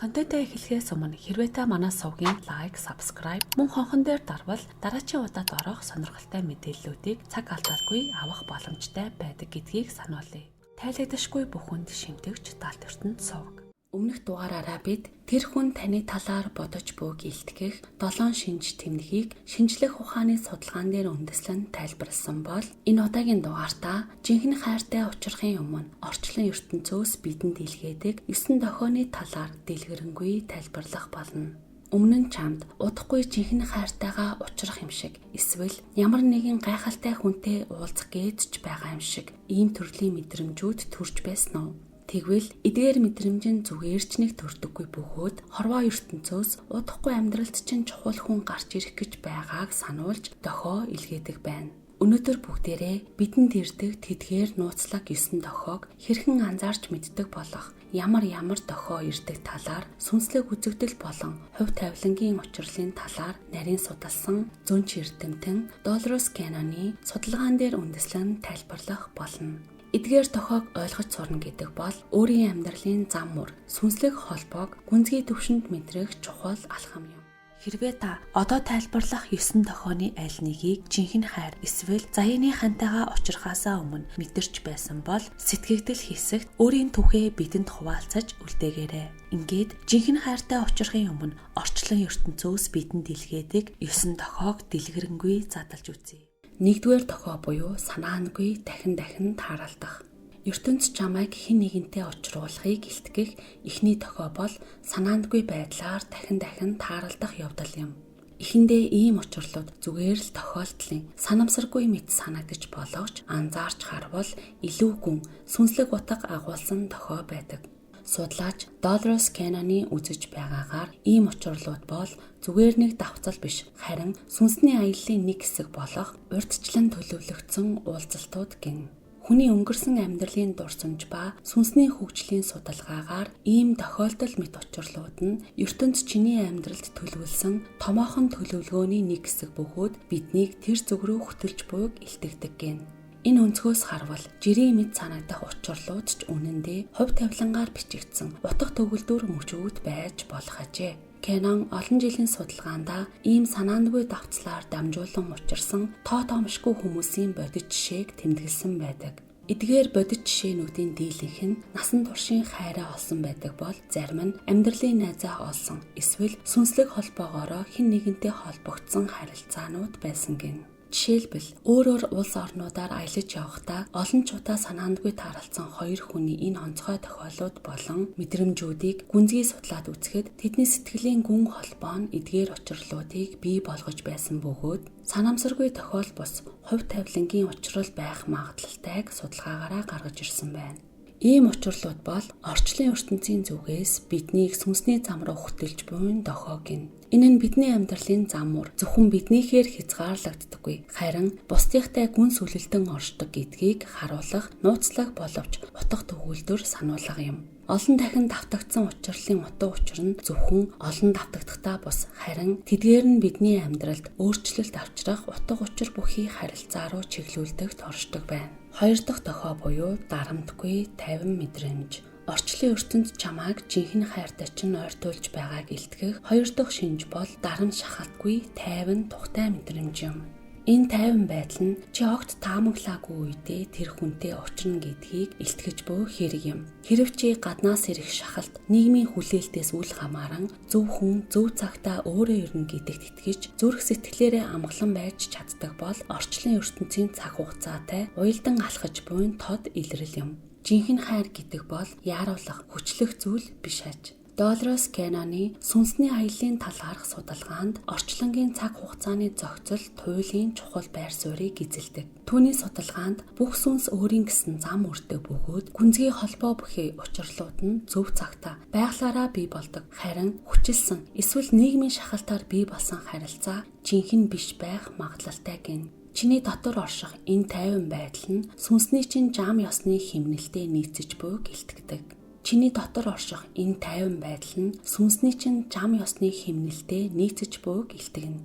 Контентаа эхлэхээс өмнө хэрвээ та манай сувгийн лайк, subscribe мөн хонхон дээр дарвал дараачийн удаад орох сонирхолтой мэдээллүүдийг цаг алдалгүй авах боломжтой байдаг гэдгийг сануулъя. Тайлагдашгүй бүхэнд шимтэгч Далд ертөнд сувг. Өмнөх дугаараараа бид тэр хүн таны талаар бодож буй гэлтгэх 7 шинж тэмдгийг шинжлэх ухааны судалгаан дээр үндэслэн тайлбарласан бол энэ удаагийн дугаартаа жинхэнэ хайртай учрахын өмнө орчлон ертөнцөөс бидэнд илгээдэг 9 дохионы талаар дэлгэрэнгүй тайлбарлах болно. Өмнө нь чамд удахгүй жинхэнэ хайртайгаа учрах юм шиг эсвэл ямар нэгэн гайхалтай хүнтэй уулзах гээд ч байгаа юм шиг ийм төрлийн мэдрэмжүүд төрж байсан уу? Тэгвэл эдгээр мэдрэмж нь зүгээр ч нэг төрдөггүй бөгөөд хорвоо ертөнцөөс удахгүй амьдралд чинь чухал хүн гарч ирэх гэж байгааг сануулж дохио илгээдэг байна. Өнөөдөр бүгдээрээ бидэнд ирдэг тэдгээр нууцлаг 9 дохиог хэрхэн анзаарч мэддэг болох ямар дохио ирдэг талаар сүнслэг үзэгдэл болон хувь тавилангийн учрлын талаар нарийн судалсан зөнч эрдэмтэн Долорес Канноны судалгаан дээр үндэслэн тайлбарлах болно. Эдгээр дохиог ойлгож сурна гэдэг бол өөрийн амьдралын зам мөр, сүнслэг холбоог гүнзгий төвшөнд мэдрэх чухал алхам юм. Хэрвээ та одоо тайлбарлах 9 дохионы аль нэгийг жинхэнэ хайр эсвэл заяаны хантайгаа учрахаасаа өмнө мэдэрч байсан бол сэтгэгдэл хэсэгт өөрийн түүхээ бидэнд хуваалцаж үлдээгээрэй. Ингээд жинхэнэ хайртай учрахын өмнө орчлон ертөнцөөс бидэнд илгээдэг 9 дохиог дэлгэрэнгүй задлж үзье. Нэгдүгээр дохио буюу санаангүй дахин тааралдах. ертөнц чамайг хэн нэгэнтэй учруулахыг илтгэх эхний дохио бол санаандгүй байдлаар дахин тааралдах явдал юм. Эхэндээ ийм учрлууд зүгээр л тохиолдлын санамсаргүй мэт санагдаж боловч анзаарч харвал илүү гүн сүнслэг утга агуулсан дохио байдаг. Судлаач Долорес Канноны үзэж байгаагаар ийм учрлууд бол зүгээр нэг давхцал биш, харин сүнсний аяллаа нэг хэсэг болох урьдчилан төлөвлөгдсөн уулзалтууд гин. Хүний өнгөрсөн амьдралын дурсамж ба сүнсний хөгжлийн судалгаагаар ийм тохиолдол мэт учрлууд нь ертөнц чиний амьдралд төлөвлөсөн томоохон төлөвлөгөөний нэг хэсэг бөгөөд биднийг тэр зүг рүү хөтөлж буйг илтгэдэг гин. Энэ өнцгөөс харвал жирийн мэд санагдах учрлууд ч үнэндээ хувь тавилангаар бичигдсэн утга төгөлдөр мөчүүд байж болох ажээ. Канон олон жилийн судалгаанда ийм санаандгүй давтцлаар дамжуулан учирсан тоомшгүй хүмүүсийн бодит жишээг тэмдэглэсэн байдаг. Эдгээр бодит жишээнүүдийн дийлэнх нь насан туршийн хайраа олсон байдаг бол зарим нь амьдралын найзаа олсон эсвэл сүнслэг холбоогоороо хэн нэгэнтэй холбогдсон харилцаанууд байсан гин. Жишээлбэл өөр улс орнуудаар аялаж явахдаа олон ч удаа санаандгүй тааралцсан хоёр хүний энэ онцгой тохиолдлууд болон мэдрэмжүүдийг гүнзгий судлаад үзэхэд тэдний сэтгэлийн гүн холбоо нь эдгээр учрлуудыг бий болгож байсан бөгөөд санамсаргүй тохиол бус хувь тавилангийн учрал байх магадaltaйг судалгаагаараа гаргаж ирсэн байна. Ийм учрлууд бол орчлон ертөнцийн зүгээс биднийг сүнсний зам руу хөтөлж буйн дохио гин. Энэ нь бидний амьдралын зам мөр зөвхөн биднийхээр хязгаарлагддаггүй, харин бусдынхтай гүн сүлэлдэн оршдог гэдгийг харуулах нууцлаг боловч утга төгөлдөр сануулга юм. Олон дахин давтагдсан учрлын утга учир нь зөвхөн олон давтагдахдаа бус, харин тэдгээр нь бидний амьдралд өөрчлөлт авчрах утга учир бүхий харилцаа руу чиглүүлдэгт оршдог байна. Хоёр дахь дохио буюу дарамтгүй тайван мэдрэмж. Орчлон ертөнд чамайг жинхэнэ хайртай чинь ойртуулж байгааг илтгэх хоёр дахь шинж бол дарамт шахалтгүй тайван тухтай мэдрэмж юм. Энэ тайван байдал нь чи огт таамаглаагүй үедээ тэр хүнтэй уулзна гэдгийг илтгэж буй хэрэг юм. Хэрв чи гаднаас ирэх шахалт нийгмийн хүлээлтээс үл хамааран зөв хүн зөв цагтаа өөрөө ирнэ гэдэгт итгэж зүрх сэтгэлээрээ амгалан байж чаддаг бол орчлон ертөнцийн цаг хугацаатай уялдан алхаж буйн тод илрэл юм. Жинхэнэ хайр гэдэг бол яаруулах, хүчлэх зүйл биш аж. Долорес Канноны сүнсний аяллаа талаарх судалгаанд орчлонгийн цаг хугацааны зохицол туйлын чухал байр суурийг эзэлдэг. Түүний судалгаанд бүх сүнс өөрийн гэсэн зам өртөө бөгөөд гүнзгий холбоо бүхий учрлууд нь зөв цагтаа байглаараа бий болдог. Харин хүчилсэн эсвэл нийгмийн шахалтаар бий болсон харилцаа жинхэнэ биш байх магадлалтай гин. Чиний дотор орших энэ тайван байдал нь сүнсний чинь зам ёсны химнэлтэд нийцэж буйг илтгэдэг. Чиний дотор орших энэ тайван байдал нь сүнсний чинь зам ёсны химнэлтэд нийцэж буйг илтгэнэ.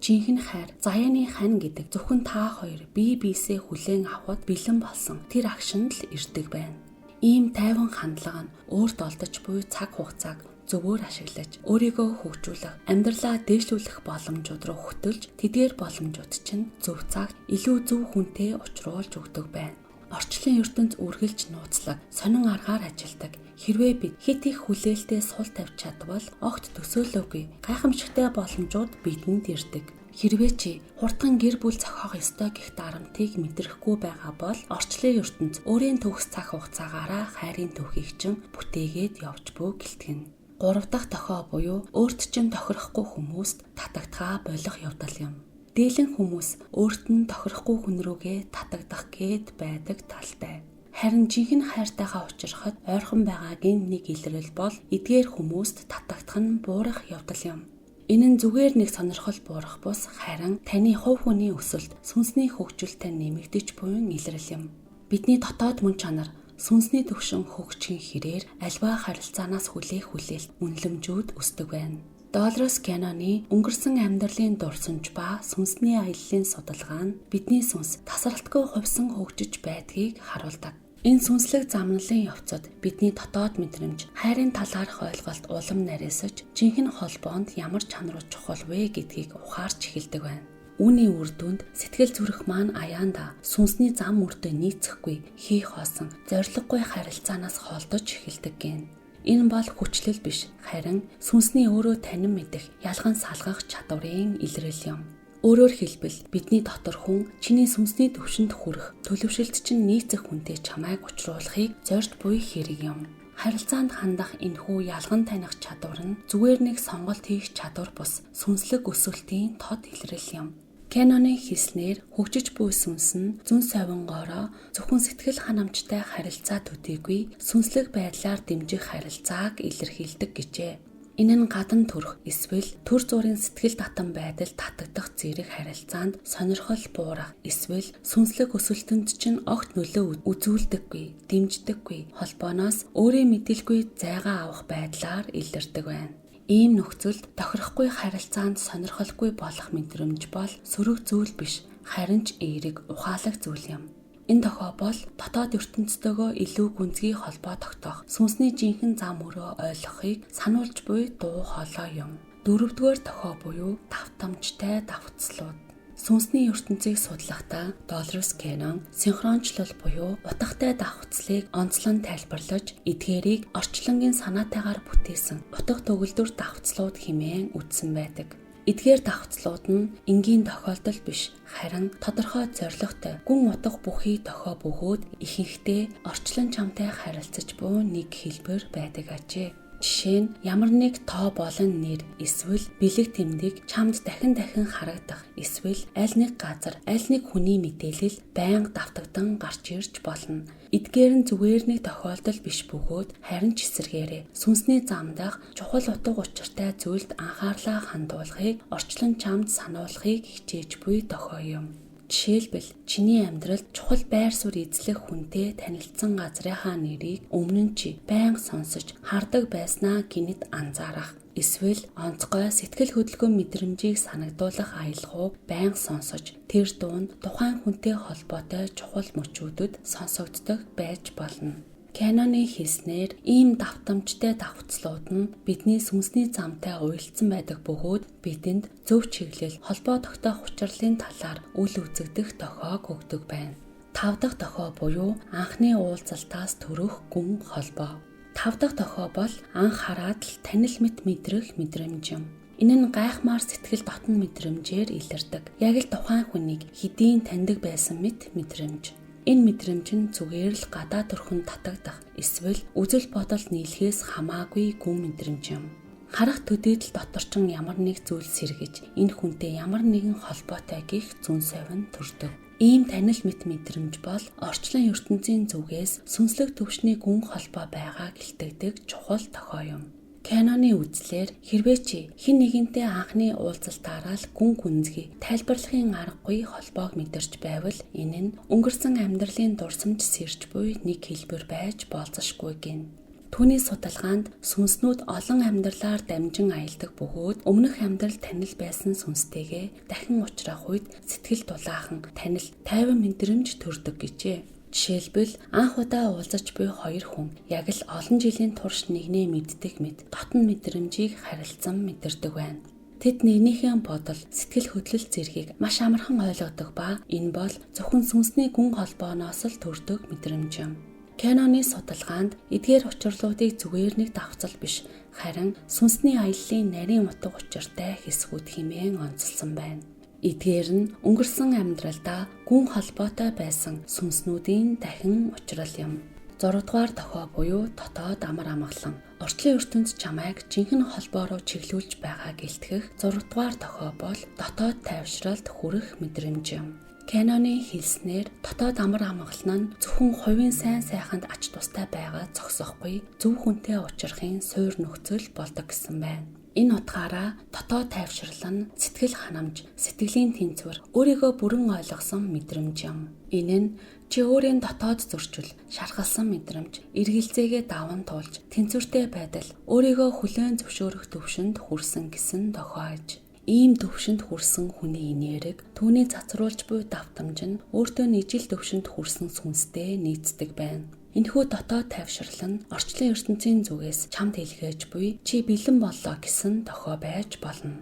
Жинхэнэ хайр, заяаны хань гэдэг зөвхөн та хоёр бие биесээ хүлээн авахд бэлэн болсон тэр агшинд л ирдэг байна. Ийм тайван хандлага нь өөрт олдож буй цаг хугацааг зөвөр ашиглаж өөрийгөө хөгжүүлэх, амьдралаа дээшлүүлэх боломжууд руу хөтөлж, тэдгээр боломжууд чинь зөв цагт илүү зөв хүнтэй уулзруулж өгдөг байна. Орчлон ертөнц үргэлж нууцлаг, сонин аргаар ажилдаг. Хэрвээ бид хит их хүлээлтэд сул тавьж чадвал огт төсөөлөөгүй гайхамшигтай боломжууд бидэнд ирдэг. Хэрвээ чи хурдхан гэр бүл зохиох ёстой гэх дарамтыг мэдрэхгүй байгаа бол орчлын ертөнц өөрийн төгс цаг хугацаагаараа хайрын түүхийг чинь бүтээгээд явж буй гэлтгэн. 3 дахь тохио буюу өөрт чинь тохирохгүй хүмүүст татагдгаа болох явдал юм. Дийлэн хүмүүс өөрт нь тохирохгүй хүн рүүгээ татагдах гээд байдаг талтай. Харин жинхэнэ хайртайгаа уулзрахад ойрхон байгаагийн нэг илрэл бол эдгээр хүмүүст татагдах нь буурах явдал юм. Энэ нь зүгээр нэг сонирхол буурах бус харин таны хувь хүний өсөлт, сүнсний хөгжилтэй нэмэгдэж буйн илрэл юм. Бидний дотоод мөн чанар, сүнсний төвшин хөгжихийн хэрээр альва харилцаанаас хүлээх хүлээлт, үнэлэмжүүд өсдөг байна. Долорес Каноны өнгөрсөн амьдралын дурсамж ба сүнсний аяллаа судалгаа нь бидний сүнс тасралтгүй хувьсан хөгжиж байдгийг харуулдаг. Энэ сүнслэг замналын явцад бидний дотоод мэдрэмж, хайрын талаарх ойлголт улам нарийсаж, жинхэнэ холбоонд ямар чанарууд чухал вэ гэдгийг ухаарч эхэлдэг байна. Үүний үр дүнд сэтгэл зүрх маань аяанда сүнсний зам мөртөө нийцэхгүй, хий хоосон, зориггүй харилцаанаас холдож эхэлдэг гин. Энэ бол хүчлэл биш, харин сүнсний өөрөө танин мэдэх, ялган салгах чадварын илрэл юм. Өөрөөр хэлбэл бидний дотор хүн чиний сүнсний төвшөнд хүрэх, төлөвшөлт чинь нийцэх хүнтэй чамайг уулзруулахыг зорж буй хэрэг юм. Харилцаанд хандах энэхүү ялган таних чадвар нь зүгээр нэг сонголт хийх чадвар бус сүнслэг өсөлтийн тод илрэл юм. Каноны хэлснээр хөгжиж буй сүнс нь зүн совингоороо зөвхөн сэтгэл ханамжтай харилцаа төдийгүй сүнслэг байдлаар дэмжих харилцааг илэрхийлдэг гэжээ. Энэ нь гадна төрх эсвэл төр зургийн сэтгэл татам байдал татагдах зэрэг харилцаанд сонирхол буурах эсвэл сүнслэг өсөлтөнд чинь огт нөлөө үзүүлдэггүй, дэмждэггүй холбооноос өөрийн мэдээлгүй зайгаа авах байдлаар илэрдэг байна. Ийм нөхцөлд тохирохгүй харилцаанд сонирхолгүй болох мэдрэмж бол сөрөг зүйл биш, харин ч эерэг ухаалаг зүйл юм. Энэ тохиол бол дотоод ертөнцтэйгөө илүү гүнзгий холбоо тогтоох, сүнсний жинхэнэ зам өрөө ойлгохыг сануулж буй дуу хоолой юм. 4-р тохиол буюу давтамжтай давтцлууд. Сүнсний ертөнцийг судлахдаа Долорес Канон синхрончлол буюу утгатай давхцлыг онцлон тайлбарлаж, эдгээрийг орчлонгийн санаатайгаар бүтээсэн утга төгөлдөр давхцлууд хэмээн үзсэн байдаг. Эдгээр давхцлууд нь энгийн тохиолдол биш, харин тодорхой зорилготой гүн утга бүхий тохио бөгөөд ихэнхдээ орчлон чамтай харилцаж буй нэг хэлбэр байдаг ажээ. Жишээ нь ямар нэг тоо болон нэр эсвэл бэлэг тэмдэг чамд дахин харагдах эсвэл аль нэг газар, аль нэг хүний мэдээлэл байнга давтагдан гарч ирж болно. Эдгээр нь зүгээр нэг тохиолдол биш бөгөөд харин ч эсэргээрээ сүнсний зам дах чухал утга учиртай зүйлд анхаарлаа хандуулахыг, орчлон чамд сануулахыг хичээж буй тохио юм. Жишээлбэл чиний амьдралд чухал байр суурь эзлэх хүнтэй танилцсан газрынхаа нэрийг өмнө нь чи байнга сонсож хардаг байснаа гинэд анзаарах. Эсвэл онцгой сэтгэл хөдлөлгөөн мэдрэмжийг санагдуулах аялгау байнга сонсож тэр дунд тухайн хүнтэй холбоотой чухал мөчүүдэд сонсогддог байж болно. Каноны хэлснээр ийм давтамжтай давхцлууд нь бидний сүнсний замтай уялдсан байдаг бөгөөд бидэнд зөв чиглэл, холбоо тогтоох учрлын талаар үл үзэгдэх тохиог өгдөг байна. 5 дахь тохио буюу анхны уулзалтаас төрөх гүн холбоо. 5 дахь тохио бол анх хараад л танил мэт мэдрэх мэдрэмж юм. Энэ нь гайхмаар сэтгэл дотн мэдрэмжээр илэрдэг. Яг л тухайн хүнийг хэдийн таньдаг байсан мэт мэдрэмж. Энэ мэдрэмж нь зүгээр л гадаа төрхөнд татагдах эсвэл үзэл бодол нийлхээс хамаагүй гүн мэдрэмж юм. Харах төдийдл доторчин ямар нэг зүйл сэргэж энэ хүнтэй ямар нэгэн холбоотой гих зүн совин төрдөг. Ийм танил мэт мэдрэмж бол орчлон ертөнцийн зүгээс сүнслэг төвшний гүн холбоо байгаа гэлтэгдэг чухал тохио юм. Каноны үзлээр хэрвээ чи хэн нэгэнтэй анхны уулзалтаараа л гүн гүнзгий тайлбарлахын аргагүй холбоог мэдэрч байвал энэ нь өнгөрсөн амьдралын дурсамж сэрж буй нэг хэлбэр байж болзошгүй гин. Түүний судалгаанд сүнснүүд олон амьдралаар дамжин аялдаг бөгөөд өмнөх амьдрал танил байсан сүнстэйгээ дахин уулзрах үед сэтгэл дулаахан танил тайван мэдрэмж төрдөг гэжээ. Жишээлбэл анх удаа уулзаж буй хоёр хүн яг л олон жилийн турш нэгнээ мэддэг мэт дотн мэдрэмжийг харилцан мэдэрдэг байна. Тэд нэгнийхээ бодол, сэтгэл хөдлөл зэргийг маш амархан ойлгодог ба энэ бол зөвхөн сүнсний гүн холбооноос л төрдөг мэдрэмж юм. Кэноны судалгаанд эдгээр учирлуудыг зүгээр нэг давхцал биш, харин сүнсний аяллаа нарийн утга учиртай хэсгүүд хэмээн онцлсон байна. Эдгээр нь өнгөрсөн амьдралдаа гүн холбоотой байсан сүнснүүдийн дахин учрал юм. 6 дугаар дохио буюу дотоод амар амгалан. Орчлын ертөнд чамайг жинхэнэ холбоо руу чиглүүлж байгааг илтгэх 6 дугаар дохио бол дотоод тайвшралд хүрэх мэдрэмж юм. Кэноны хэлснээр дотоод амар амгалан нь зөвхөн хувийн сайн сайханд ач тустай байгаа зогсохгүй, зөв хүнтэй уулзрахын суур нөхцөл болдог гэсэн байна. Энэ утгаараа дотоод тайвшрал нь сэтгэл ханамж, сэтгэлийн тэнцвэр, өөрийгөө бүрэн ойлгосон мэдрэмж юм. Энэ нь чи өөрийн дотоод зөрчил, шархалсан мэдрэмж, эргэлзээгээ даван туулж, тэнцвэртэй байдал, өөрийгөө хүлээн зөвшөөрөх төвшөнд хүрсэн гэсэн тохиолж. Ийм төвшөнд хүрсэн хүний инээрэг, түүний цацруулж буй давтамж нь өөртөө нийжил төвшөнд хүрсэн сүнстэй нийцдэг байна. Энэхүү дотоод тайвшрал нь орчлон ертөнцийн зүгээс чамд хэлгээж буй чи бэлэн боллоо гэсэн тохио байж болно.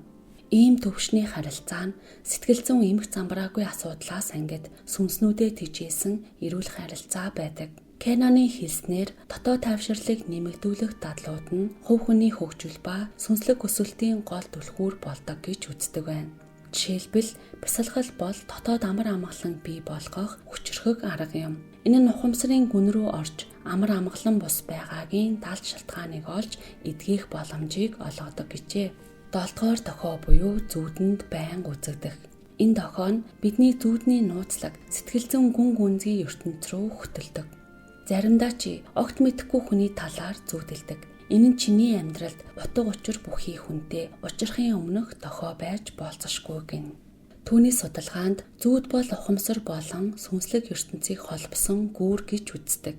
Ийм төвшний харилцаа нь сэтгэл зүйн эмх замбраагүй асуудлаас ангид сүнснүүдэд тижээсэн эрүүл харилцаа байдаг. Кэноны хэлснээр дотоод тайвшрлыг нэмэгдүүлэх дадлууд нь хувь хүний хөгжил ба сүнслэг өсөлтийн гол түлхүүр болдог гэж үздэг байна. Жишээлбэл бясалгал бол дотоод амар амгалан бий болгох хүчрхэг арга юм. Энэ нь ухамсарын гүн рүү орж амар амгалан бус байгаагийн далд шалтгааныг олж эдгэх боломжийг олгодог гэжээ. 7 дугаар дохио буюу зүүдэнд байнга үзэгдэх. Энэ дохио нь бидний зүүдний нууцлаг, сэтгэл зүйн гүн гүнзгий ертөнц рүү хөтөлдөг. Заримдаа чи огт мэдэхгүй хүний талаар зүүдэлдэг. Энэ нь чиний амьдралд утга учир бүхий хүнтэй учрахын өмнөх дохио байж болцошгүй гин. Түүний судалгаанд зүүд бол ухамсар болон сүнслэг ертөнцийг холбосон гүүр гэж үздэг.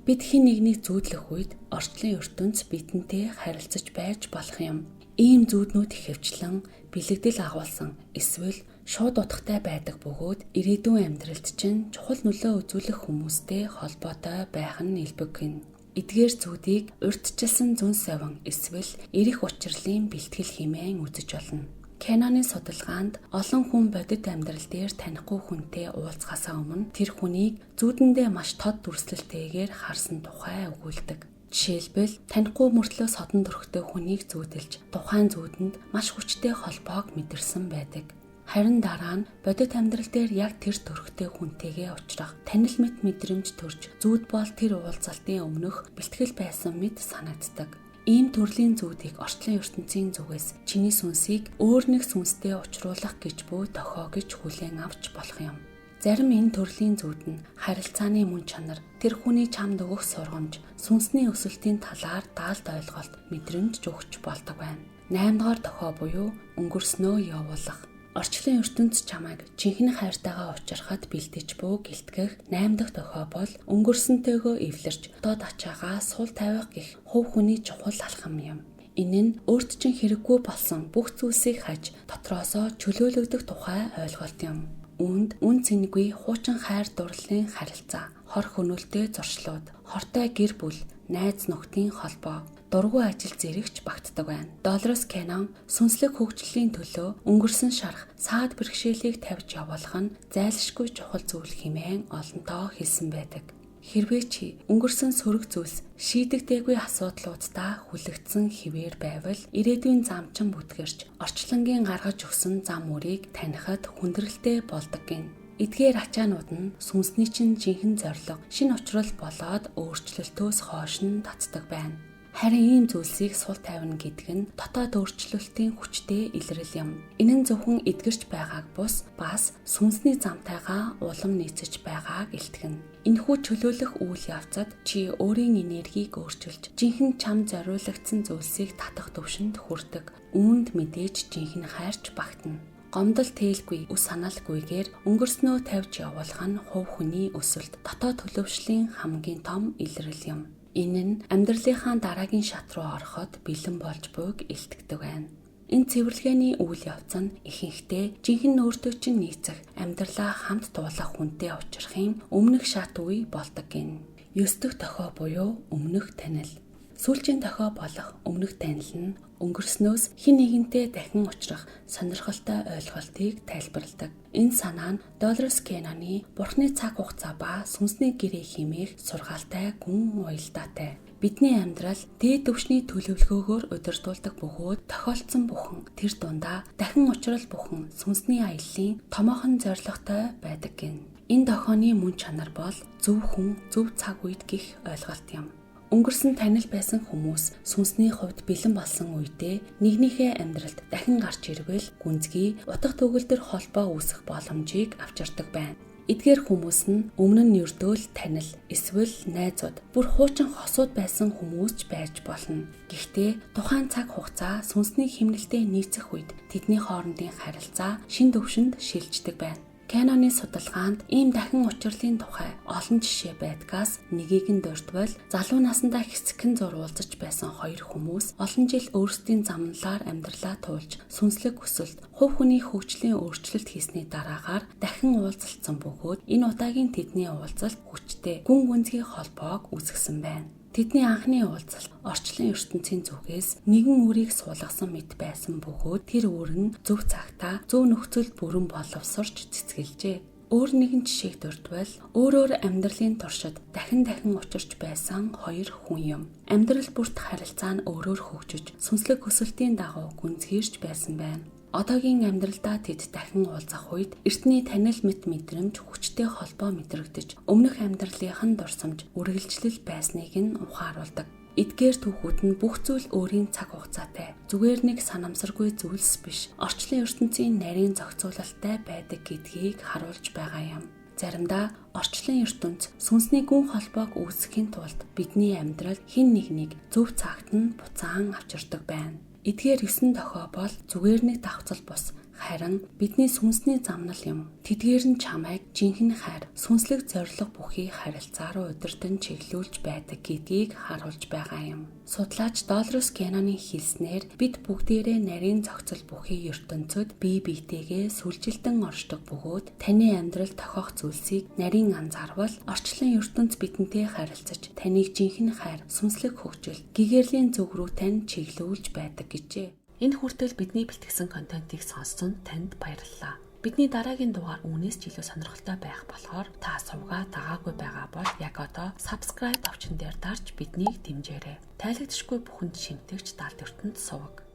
Бид хэн нэгнийг зүүдлэх үед орчлон ертөнц бидэнтэй харилцаж байж болох юм. Ийм зүүднүүд ихэвчлэн бэлэгдэл агуулсан эсвэл шууд утгатай байдаг бөгөөд ирээдүйн амьдралд чинь чухал нөлөө үзүүлэх хүмүүстэй холбоотой байх нь илбэг гин. Эдгээр зүүдийг урьдчилсан зүн совин эсвэл эрэх учрлын бэлтгэл хэмээн үзэж болно. Кэноны судалгаанд олон хүн бодит амьдрал дээр танихгүй хүнтэй уулзахаасаа өмнө тэр хүнийг зүүдэндээ маш тод дүрслэлтэйгээр харсан тухай өгүүлдэг. Жишээлбэл танихгүй мөртлөө содон дөрөхтэй хүнийг зүүдэлж тухайн зүүдэнд маш хүчтэй холбоог мэдэрсэн байдаг. Харин дараа нь бодит амьдрал дээр яг тэр төрхтэй хүнтэйгээ уулзрах танил мэт мэдрэмж төрж зүүд бол тэр уулзалтын өмнөх бэлтгэл байсан мэт санагддаг. Ийм төрлийн зүүдийг орчлон ертөнцийн зүгээс чиний сүнсийг өөр нэг сүнстэй учруулах гэж буй дохио гэж хүлээн авч болох юм. Зарим энэ төрлийн зүүд нь харилцааны мөн чанар, тэр хүний чамд өгөх сургамж, сүнсний өсөлтийн талаар даалд ойлголт, мэдрэмж өгч болдог байна. 8 дугаар дохио буюу өнгөрснөө явуулах. Орчлон ертөнц чамайг жинхэнэ хайртайгаа уулзрахад бэлдэж буй гэлтгэх 8 дахь дохио бол өнгөрсөнтэйгөө эвлэрч доод ачаагаа сул тавих гэх хувь хүний чухал алхам юм. Энэ нь өөрт чинь хэрэггүй болсон бүх зүйлсийг хаж дотроосоо чөлөөлөгдөх тухай ойлголт юм. Үүнд үн цэнэгүй хуучин хайр дурлалын харилцаа, хор хөнөөлтэй зуршлууд, хортой гэр бүл, найз нөхдийн холбоо, дургүй ажил зэрэгч багтдаг байна. Долорес Кэнон сүнслэг хөгжлийн төлөө өнгөрсөн шарх саад бэрхшээлийг тавьж явуулах нь зайлшгүй чухал зүйл хэмээн олонтоо хэлсэн байдаг. Хэрвээ чи өнгөрсөн сөрөг зүйлс шийдэгдээгүй асуудлуудаа хүлэгдсэн хിവэр байвал ирээдүйн замчин бүтгэрч орчлонгийн гаргаж өгсөн зам мөрийг танихад хүндрэлтэй болдог гин. Эдгээр ачаанууд нь сүнсний чинь жинхэнэ зорилго, шинэ учрал болоод өөрчлөлтөөс хойш нь татдаг байна. Харин ийм зүйлсийг сул тавина гэдэг нь дотоод өөрчлөлтийн хүчтэй илрэл юм. Энэ нь зөвхөн эдгэрч байгааг бус бас сүнсний замтайгаа улам нийцэж байгааг илтгэнэ. Энэхүү чөлөөлөх үйл явцад чи өөрийн энергийг өөрчилж, жинхэнэ чам зориулагдсан зүйлсийг татах төвшөнд хүрдэг. Үүнд мэдээж жинхэнэ хайрч багтана. Гомдол тээлгүй, үс санаалгүйгээр өнгөрснөө тавьж явуулах нь хувь хүний өсөлт, дотоод төлөвшлийн хамгийн том илрэл юм. Энэ нь амьдралынхаа дараагийн шат руу ороход бэлэн болж буйг илтгэдэг байна. Энэ цэвэрлэгээний үйл явц нь ихэнхдээ жинхэнэ өөртөө чинь нийцэх, амьдралаа хамт дуулах хүнтэй учрахын өмнөх шат үе болдог гин. 9 дэх тохио буюу өмнөх танил. Сүүлчийн тохио болох өмнөх танил нь өнгөрснөөс хэн нэгэнтэй дахин уулзах сонирхолтой ойлголтыг тайлбарладаг. Энэ санаа нь Долорес Кенноны Бурхны цаг хугацаа ба сүнсний гэрээ хэмээх сургаалтай гүн уялдаатай. Бидний амьдрал дээд түвшний төлөвлөгөөгөөр удирдуулдаг бөгөөд тохиолдсон бүхэн тэр дундаа дахин уулзрал бүхэн сүнсний аяллаа томоохон зоригтой байдаг гин. Энэ дохооны мөн чанар бол зөв хүн, зөв цаг үед гих ойлголт юм. Өнгөрсөн танил байсан хүмүүс сүнсний хувьд бэлэн болсон үедээ нэгнийхээ амьдралд дахин гарч ирвэл гүнзгий утга төгөлдөр холбоо үүсэх боломжийг авчирдаг байна. Эдгээр хүмүүс нь өмнө нь ердөөл танил, эсвэл найзууд, бүр хуучин хосууд байсан хүмүүс ч байж болно. Гэхдээ тухайн цаг хугацаа сүнсний химнэлтэд нийцэх үед тэдний хоорондын харилцаа шин төвшөнд шилждэг байна. Кенноны судалгаанд ийм дахин уулзралын тухай олон жишээ байдгаас нэгийг нь дурдвал залуу насндаа хэсэгхэн зур уулзаж байсан хоёр хүмүүс олон жил өөрсдийн замналаар амьдралаа туулж сүнслэг өсөлт, хувь хүний хөгжлийн өөрчлөлт хийсний дараагаар дахин уулзалцсан бөгөөд энэ удаагийн тэдний уулзалт хүчтэй гүн гүнзгий холбоог үүсгэсэн байна. Тэдний анхны уулзалт орчлон ертөнцийн зүгээс нэгэн үрийг суулгасан мэт байсан бөгөөд тэр өөр нь зөв цагтаа зөв нөхцөлд бүрэн боловсрч цэцгэлжээ. Өөр нэгэн жишээг дурдвал өөрөөр амьдралын туршид дахин учирч байсан хоёр хүн юм. Амьдрал бүрт харилцаа нь өөрөөр хөгжиж сүнслэг өсөлтийн дагуу гүнзгийрч байсан байна. Одоогийн амьдралдаа тэд дахин уулзах үед эртний танил мэт мэдрэмж хүчтэй холбоо мэдрэгдэж өмнөх амьдралынхан дурсамж үргэлжлэл байсныг нь ухааруулдаг. Эдгээр түүхүүд нь бүх зүйл өөрийн цаг хугацаатай, зүгээр нэг санамсаргүй зүйлс биш, орчлон ертөнцийн нарийн зохицуулалттай байдаг гэдгийг харуулж байгаа юм. Заримдаа орчлон ертөнц сүнсний гүн холбоог үүсгэхийн тулд бидний амьдрал хэн нэгнийг зөв цагт нь буцаан авчирдаг байна. Эдгээр 9 тохио бол зүгээр нэг давхцал бус, харин бидний сүнсний замнал юм. Тэдгээр нь чамайг жинхэнэ хайр, сүнслэг зориг бүхий харилцаа руу удирдан чиглүүлж байдаг гэдгийг харуулж байгаа юм. Судлаач Долорес Кенноны хэлснээр бид бүгдээрээ нарийн зохицол бүхий ертөнцөд бие биетэйгээ сүлжилтэн оршдог бөгөөд таны амьдрал тохиох зүйлсийг нарийн анзаарвал орчлон ертөнц бидэнтэй харилцаж таныг жинхэнэ хайр, сүнслэг хөгжил, гэгэрлийн зөв рүү тань чиглүүлж байдаг гэжээ. Энэ хүртэл бидний бэлтгэсэн контентыг сонссон танд баярлалаа. Бидний дараагийн дугаар үүнээс ч илүү сонирхолтой байх болохоор та сувгаа дагаагүй байгаа бол яг одоо subscribe товчон дээр дарж биднийг дэмжээрэй. Тайлагдчихгүй бүхэнд шимтгч далд ертөнд сувг.